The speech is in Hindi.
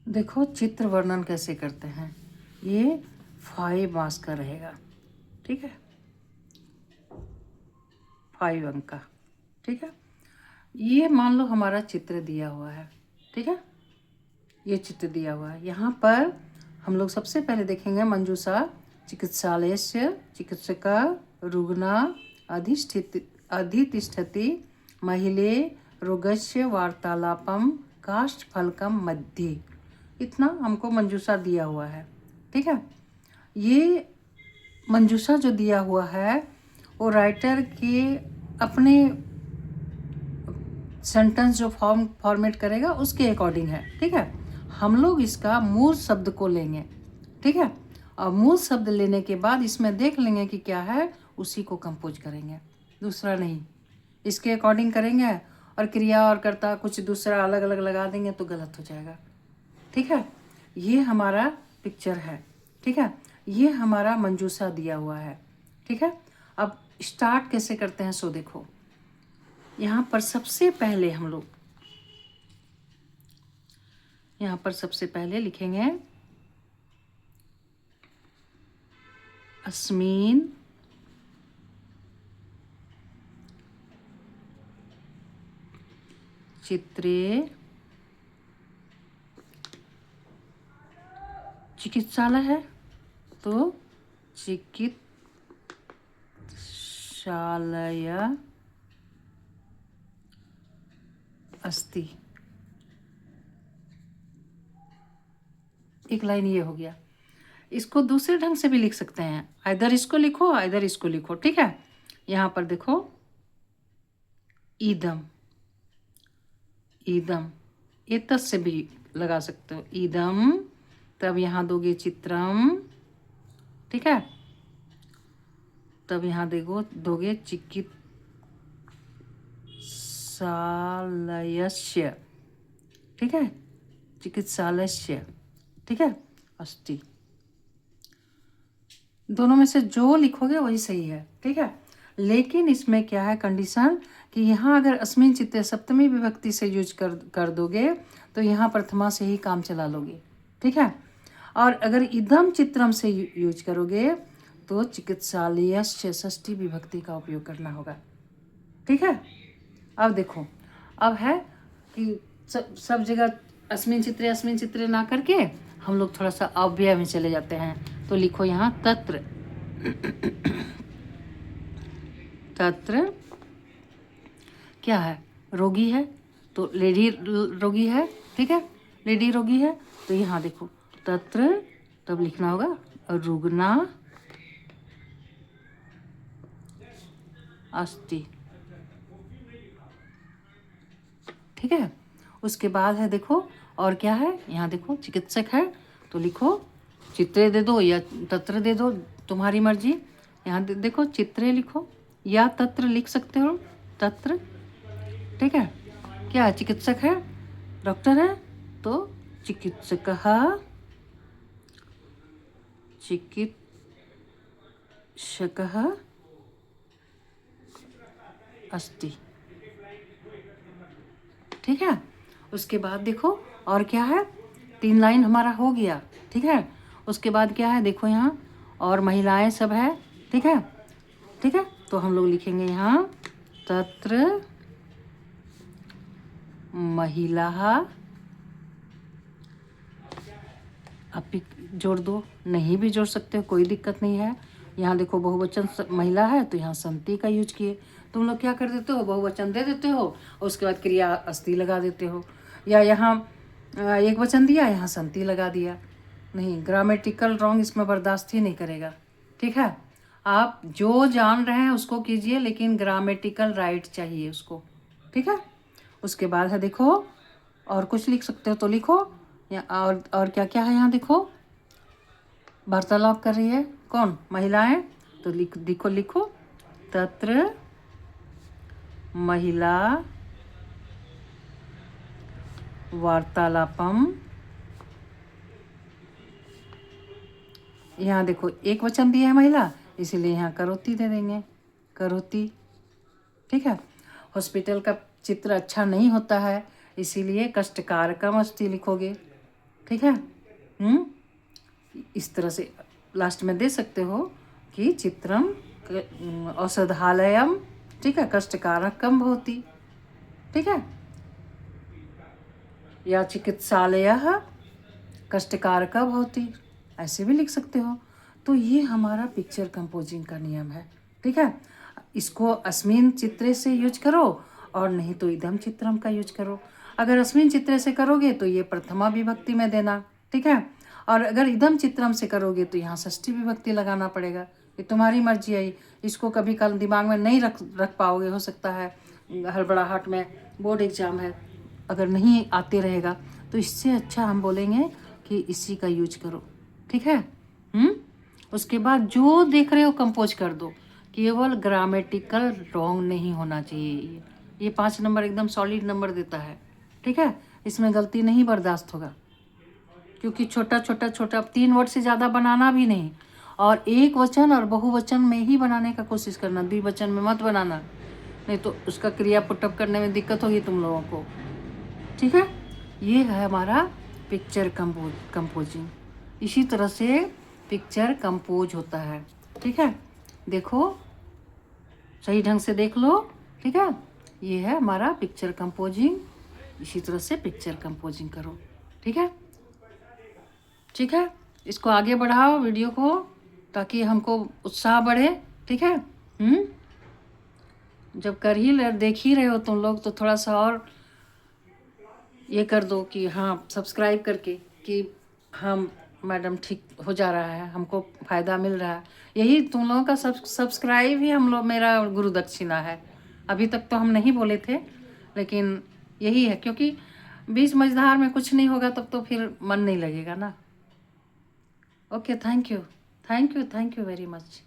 देखो चित्र वर्णन कैसे करते हैं। ये 5 मार्क्स का रहेगा, ठीक है, 5 अंक का, ठीक है। ये मान लो हमारा चित्र दिया हुआ है, ठीक है, ये चित्र दिया हुआ है। यहाँ पर हम लोग सबसे पहले देखेंगे मंजूषा चिकित्सालयस्य चिकित्सका रुग्णा अधितिष्ठति महिले रोगस्य वार्तालापम काष्ठफलकम मध्ये। इतना हमको मंजूषा दिया हुआ है, ठीक है। ये मंजूषा जो दिया हुआ है वो राइटर के अपने सेंटेंस जो फॉर्मेट करेगा उसके अकॉर्डिंग है, ठीक है। हम लोग इसका मूल शब्द को लेंगे, ठीक है, और मूल शब्द लेने के बाद इसमें देख लेंगे कि क्या है, उसी को कंपोज करेंगे, दूसरा नहीं। इसके अकॉर्डिंग करेंगे और क्रिया और कर्ता कुछ दूसरा अलग अलग लगा देंगे तो गलत हो जाएगा, ठीक है। ये हमारा पिक्चर है, ठीक है, ये हमारा मंजूषा दिया हुआ है, ठीक है। अब स्टार्ट कैसे करते हैं सो देखो। यहाँ पर सबसे पहले हम लोग यहाँ पर सबसे पहले लिखेंगे अस्मिन चित्रे चिकित्सालय है तो चिकित्सालय अस्ति। एक लाइन ये हो गया। इसको दूसरे ढंग से भी लिख सकते हैं, इधर इसको लिखो इधर इसको लिखो, ठीक है। यहाँ पर देखो ईदम, ईदम एतस से भी लगा सकते हो, ईदम। तब यहाँ दोगे चित्रम, ठीक है, तब यहाँ दोगे चिकित्सालयस्य, ठीक है, चिकित्सालयस्य, ठीक है, अस्ति। दोनों में से जो लिखोगे वही सही है, ठीक है। लेकिन इसमें क्या है कंडीशन कि यहाँ अगर अस्मिन चित्ते सप्तमी विभक्ति से यूज कर दोगे तो यहाँ प्रथमा से ही काम चला लोगे, ठीक है। और अगर इदम चित्रम से यूज करोगे तो चिकित्सालयस्य षष्ठी विभक्ति का उपयोग करना होगा, ठीक है। अब देखो, अब है कि सब जगह अस्मिन चित्रे ना करके हम लोग थोड़ा सा अव्यय में चले जाते हैं। तो लिखो यहाँ तत्र, तत्र क्या है, रोगी है तो लेडी रोगी है, ठीक है, लेडी रोगी है। तो यहाँ देखो तत्र, तब लिखना होगा रुग्ना अस्ति, ठीक है। उसके बाद है देखो और क्या है, यहाँ देखो चिकित्सक है तो लिखो चित्रे दे दो या तत्र दे दो, तुम्हारी मर्जी। यहाँ देखो चित्रे लिखो या तत्र लिख सकते हो, तत्र, ठीक है। क्या है, चिकित्सक है, डॉक्टर है तो चिकित्सकः अस्ति, ठीक है। उसके बाद देखो और क्या है, 3 लाइन हमारा हो गया, ठीक है। उसके बाद क्या है देखो यहाँ और महिलाएं सब है, ठीक है, ठीक है। तो हम लोग लिखेंगे यहाँ तत्र महिला, आप जोड़ दो, नहीं भी जोड़ सकते हो, कोई दिक्कत नहीं है। यहाँ देखो बहुवचन महिला है तो यहाँ संति का यूज किए। तुम लोग क्या कर देते हो, बहुवचन दे देते हो और उसके बाद क्रिया अस्ति लगा देते हो, या यहाँ एक वचन दिया यहाँ संति लगा दिया। नहीं, ग्रामेटिकल रॉन्ग इसमें बर्दाश्त ही नहीं करेगा, ठीक है। आप जो जान रहे हैं उसको कीजिए लेकिन ग्रामेटिकल राइट चाहिए उसको, ठीक है। उसके बाद है देखो और कुछ लिख सकते हो तो लिखो, या और क्या क्या है यहाँ देखो, वार्तालाप कर रही है कौन, महिलाएं, तो लिखो तत्र महिला वार्तालापम। यहाँ देखो एक वचन दिया है महिला, इसीलिए यहाँ करोति दे देंगे, करोति, ठीक है। हॉस्पिटल का चित्र अच्छा नहीं होता है इसीलिए कष्टकारकम अस्ति लिखोगे, ठीक है। इस तरह से लास्ट में दे सकते हो कि चित्रम औषधालयम, ठीक है, कष्टकारकम भवति, ठीक है, या चिकित्सालयः कष्टकारकः भवति, ऐसे भी लिख सकते हो। तो ये हमारा पिक्चर कंपोजिंग का नियम है, ठीक है। इसको अस्मिन चित्रे से यूज करो और नहीं तो इदम चित्रम का यूज करो। अगर अस्मिन चित्रे से करोगे तो ये प्रथमा विभक्ति में देना, ठीक है, और अगर इदम चित्रम से करोगे तो यहाँ षष्ठी विभक्ति लगाना पड़ेगा। ये तुम्हारी मर्जी है। इसको कभी कल दिमाग में नहीं रख पाओगे, हो सकता है हड़बड़ाहट में बोर्ड एग्जाम है, अगर नहीं आते रहेगा तो इससे अच्छा हम बोलेंगे कि इसी का यूज करो, ठीक है। उसके बाद जो देख रहे हो कंपोज कर दो, केवल ग्रामेटिकल रॉन्ग नहीं होना चाहिए। ये 5 नंबर एकदम सॉलिड नंबर देता है, ठीक है। इसमें गलती नहीं बर्दाश्त होगा, क्योंकि छोटा 3 वर्ड से ज़्यादा बनाना भी नहीं, और एक वचन और बहुवचन में ही बनाने का कोशिश करना, द्विवचन में मत बनाना, नहीं तो उसका क्रिया पुटअप करने में दिक्कत होगी तुम लोगों को, ठीक है। ये है हमारा पिक्चर कंपोजिंग। इसी तरह से पिक्चर कंपोज होता है, ठीक है। देखो, सही ढंग से देख लो, ठीक है। ये है हमारा पिक्चर कंपोजिंग। इसी तरह से पिक्चर कंपोजिंग करो, ठीक है, ठीक है। इसको आगे बढ़ाओ वीडियो को, ताकि हमको उत्साह बढ़े, ठीक है। जब देख ही रहे हो तुम लोग तो थोड़ा सा और ये कर दो कि हाँ, सब्सक्राइब करके कि हम मैडम ठीक हो जा रहा है, हमको फ़ायदा मिल रहा है। यही तुम लोगों का सब्सक्राइब ही हम लोग मेरा गुरु दक्षिणा है। अभी तक तो हम नहीं बोले थे, लेकिन यही है, क्योंकि बीच मझधार में कुछ नहीं होगा तब तो फिर मन नहीं लगेगा ना। Okay, thank you very much.